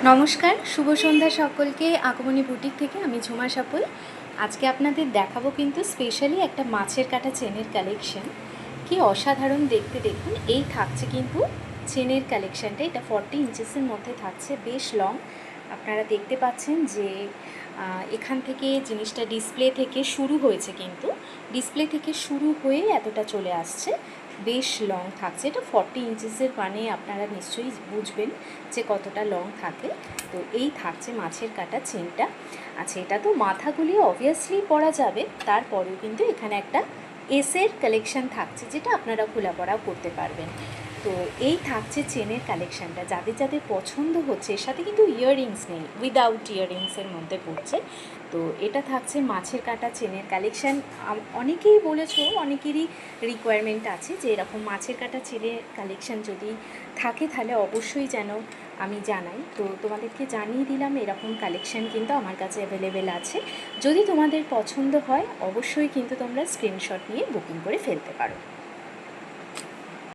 নমস্কার, শুভ সন্ধ্যা সকলকে। আকমনি বুটিক থেকে আমি ঝুমা সাপুল। আজকে আপনাদের দেখাবো কিন্তু স্পেশালি একটা মাছের কাটা চেনের কালেকশন। কি অসাধারণ দেখতে, দেখুন। এই থাকছে কিন্তু চেনের কালেকশানটা, এটা 40 ইঞ্চেসের মধ্যে থাকছে, বেশ লং। আপনারা দেখতে পাচ্ছেন যে এখান থেকে জিনিসটা ডিসপ্লে থেকে শুরু হয়েছে, কিন্তু ডিসপ্লে থেকে শুরু হয়ে এতটা চলে আসছে, বেশ লং থাকছে। এটা 40 ইঞ্চেসের, মানে আপনারা নিশ্চয়ই বুঝবেন যে কতটা লং থাকে। তো এই থাকছে মাছের কাটা চেনটা। আচ্ছা, এটা তো মাথাগুলি অবভিয়াসলি পরা যাবে, তারপরেও কিন্তু এখানে একটা এসের কালেকশান থাকছে, যেটা আপনারা খোলা পরাও করতে পারবেন। তো এই থাকছে চেনের কালেকশানটা, যাদের যাদের পছন্দ হচ্ছে। এর সাথে কিন্তু ইয়াররিংস নেই, উইদাউট ইয়াররিংসের মধ্যে পড়ছে। তো এটা থাকছে মাছের কাটা চেনের কালেকশান। অনেকেই বলেছো, অনেকেরই রিকোয়ারমেন্ট আছে যে এরকম মাছের কাটা চেনের কালেকশান যদি থাকে তাহলে অবশ্যই যেন আমি জানাই। তো তোমাদেরকে জানিয়ে দিলাম, এরকম কালেকশান কিন্তু আমার কাছে অ্যাভেলেবেল আছে। যদি তোমাদের পছন্দ হয় অবশ্যই কিন্তু তোমরা স্ক্রিনশট নিয়ে বুকিং করে ফেলতে পারো।